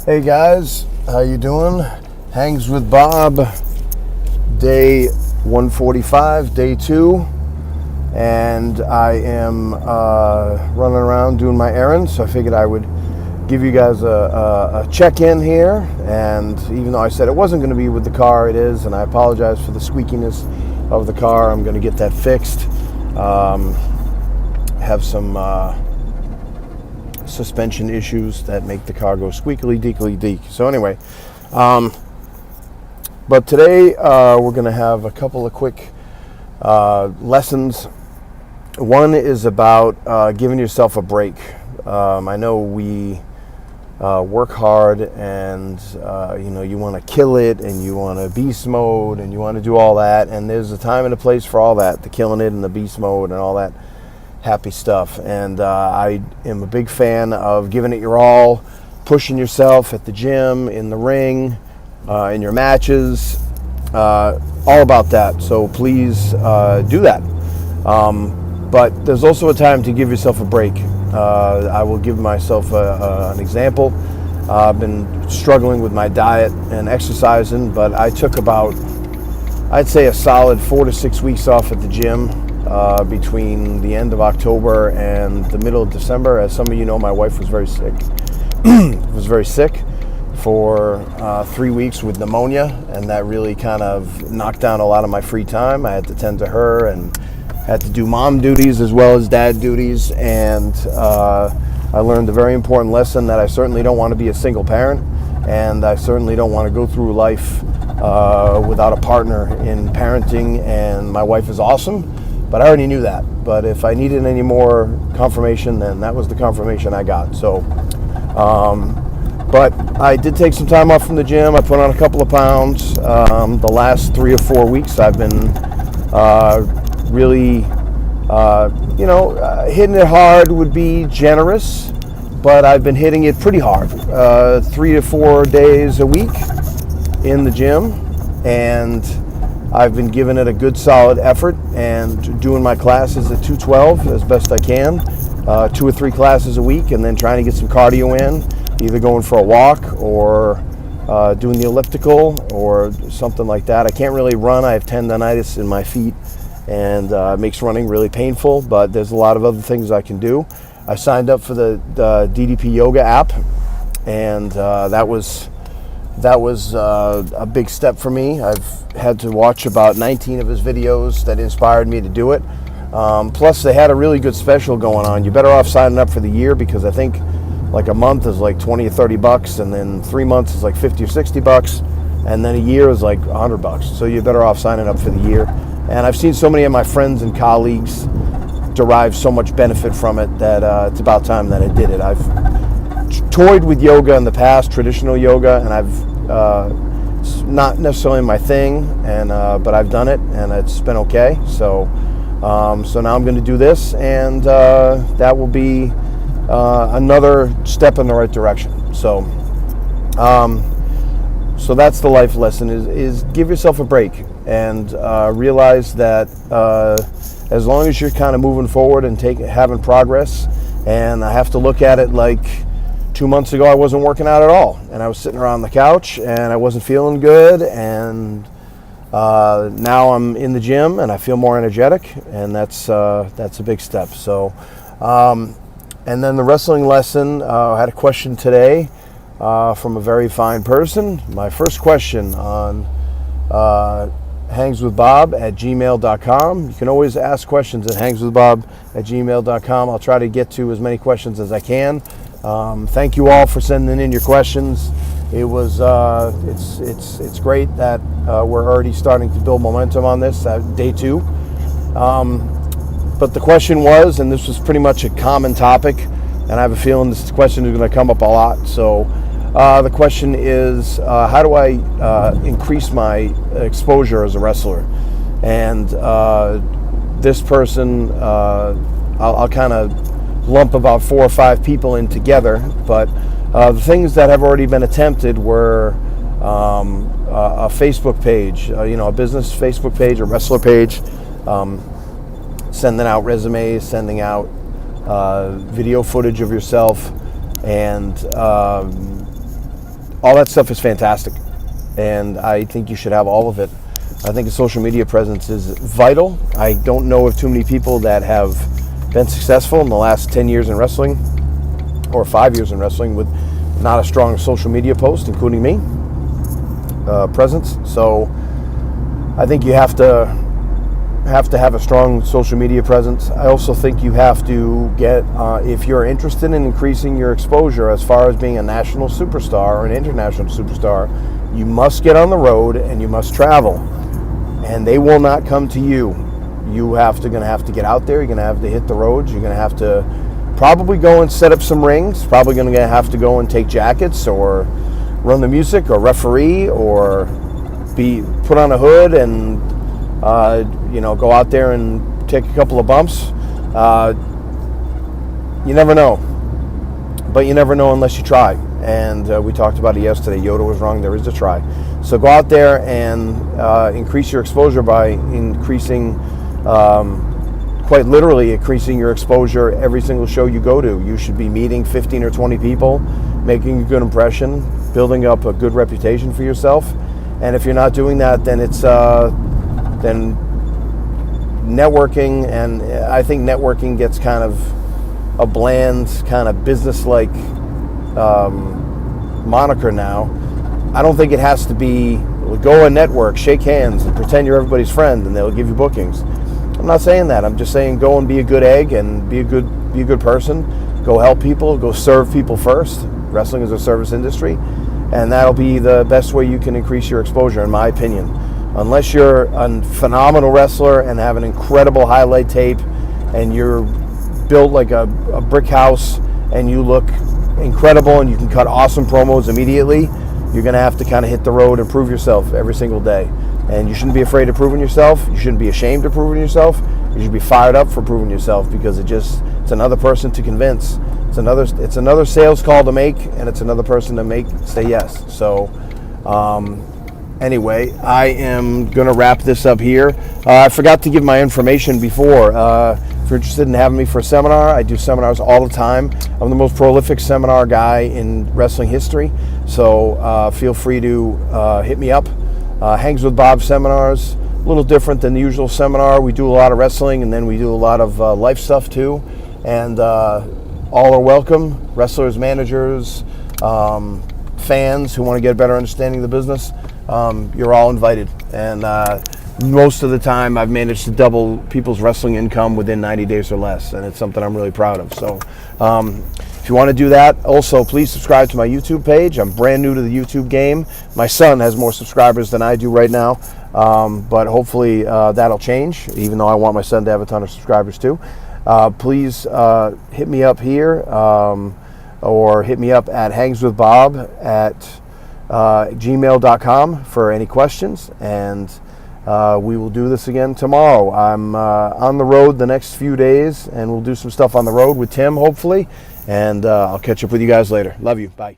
Hey guys, how you doing? Hangs with Bob, day 145, day 2, and I am running around doing my errands, so I figured I would give you guys a check-in here. And even though I said it wasn't going to be with the car, it is, and I apologize for the squeakiness of the car. I'm going to get that fixed. Have some suspension issues that make the car go squeakily deekly deek. So anyway, but today we're going to have a couple of quick lessons. One is about giving yourself a break. I know we work hard, and you want to kill it, and you want to beast mode, and you want to do all that, and there's a time and a place for all that, the killing it and the beast mode and all that happy stuff. And I am a big fan of giving it your all, pushing yourself at the gym, in the ring, in your matches, all about that. So please do that. But there's also a time to give yourself a break. I will give myself an example. I've been struggling with my diet and exercising, but I took about, I'd say, a solid 4 to 6 weeks off at the gym between the end of October and the middle of December. As some of you know, my wife was very sick. Was very sick for 3 weeks with pneumonia, and that really kind of knocked down a lot of my free time. I had to tend to her and had to do mom duties as well as dad duties, and I learned a very important lesson that I certainly don't want to be a single parent, and I certainly don't want to go through life without a partner in parenting. And my wife is awesome, but I already knew that. But if I needed any more confirmation, then that was the confirmation I got. So, but I did take some time off from the gym. I put on a couple of pounds. The last 3 or 4 weeks I've been really, hitting it hard would be generous, but I've been hitting it pretty hard, 3 to 4 days a week in the gym, and I've been giving it a good solid effort and doing my classes at 212 as best I can, 2 or 3 classes a week, and then trying to get some cardio in, either going for a walk or doing the elliptical or something like that. I can't really run. I have tendonitis in my feet, and it makes running really painful, but there's a lot of other things I can do. I signed up for the DDP Yoga app, and that was a big step for me. I've had to watch about 19 of his videos that inspired me to do it. Plus, they had a really good special going on. You're better off signing up for the year, because I think like a month is like 20 or 30 bucks, and then 3 months is like 50 or 60 bucks, and then a year is like 100 bucks. So you're better off signing up for the year. And I've seen so many of my friends and colleagues derive so much benefit from it that it's about time that I did it. I've toyed with yoga in the past, traditional yoga, and it's not necessarily my thing, and but I've done it, and it's been okay. So now I'm going to do this, and that will be another step in the right direction. So that's the life lesson: is give yourself a break, and realize that as long as you're kind of moving forward and having progress. And I have to look at it like 2 months ago I wasn't working out at all, and I was sitting around the couch and I wasn't feeling good, and now I'm in the gym and I feel more energetic, and that's a big step. So and then the wrestling lesson, I had a question today from a very fine person. My first question on hangswithbob@gmail.com. You can always ask questions at hangswithbob@gmail.com. I'll try to get to as many questions as I can. Thank you all for sending in your questions. It was it's great that we're already starting to build momentum on this day 2. But the question was, and this was pretty much a common topic, and I have a feeling this question is going to come up a lot. So the question is, how do I increase my exposure as a wrestler? And this person, I'll kind of lump about 4 or 5 people in together, but the things that have already been attempted were a Facebook page, a business Facebook page, a wrestler page, sending out resumes, sending out video footage of yourself, and all that stuff is fantastic, and I think you should have all of it. I think a social media presence is vital. I don't know of too many people that have been successful in the last 10 years in wrestling, or 5 years in wrestling, with not a strong social media post, including me, presence. So I think you have to have a strong social media presence. I also think you have to get, if you're interested in increasing your exposure as far as being a national superstar or an international superstar, you must get on the road and you must travel. And they will not come to you. Gonna have to get out there. You're gonna have to hit the roads. You're gonna have to probably go and set up some rings. Probably gonna have to go and take jackets or run the music or referee or be put on a hood and go out there and take a couple of bumps. You never know, but you never know unless you try. And we talked about it yesterday. Yoda was wrong. There is a try. So go out there and increase your exposure by increasing, quite literally increasing your exposure every single show you go to. You should be meeting 15 or 20 people, making a good impression, building up a good reputation for yourself. And if you're not doing that, then it's then networking, and I think networking gets kind of a bland, kind of business-like moniker now. I don't think it has to be go and network, shake hands, and pretend you're everybody's friend, and they'll give you bookings. I'm not saying that. I'm just saying go and be a good egg and be a good person. Go help people. Go serve people first. Wrestling is a service industry, and that'll be the best way you can increase your exposure, in my opinion. Unless you're a phenomenal wrestler and have an incredible highlight tape and you're built like a brick house and you look incredible and you can cut awesome promos immediately, you're going to have to kind of hit the road and prove yourself every single day. And you shouldn't be afraid of proving yourself. You shouldn't be ashamed of proving yourself. You should be fired up for proving yourself, because it's another person to convince. It's another sales call to make, and it's another person to say yes. So anyway, I am going to wrap this up here. I forgot to give my information before. If you're interested in having me for a seminar, I do seminars all the time. I'm the most prolific seminar guy in wrestling history. So feel free to hit me up. Hangs with Bob seminars, a little different than the usual seminar. We do a lot of wrestling, and then we do a lot of life stuff too. And all are welcome. Wrestlers, managers, fans who want to get a better understanding of the business. You're all invited. And most of the time I've managed to double people's wrestling income within 90 days or less, and it's something I'm really proud of. So if you want to do that, also please subscribe to my YouTube page. I'm brand new to the YouTube game. My son has more subscribers than I do right now, but hopefully that'll change, even though I want my son to have a ton of subscribers too. Please hit me up here, or hit me up at hangswithbob at gmail.com for any questions, and we will do this again tomorrow. I'm on the road the next few days, and we'll do some stuff on the road with Tim, hopefully, and I'll catch up with you guys later. Love you. Bye.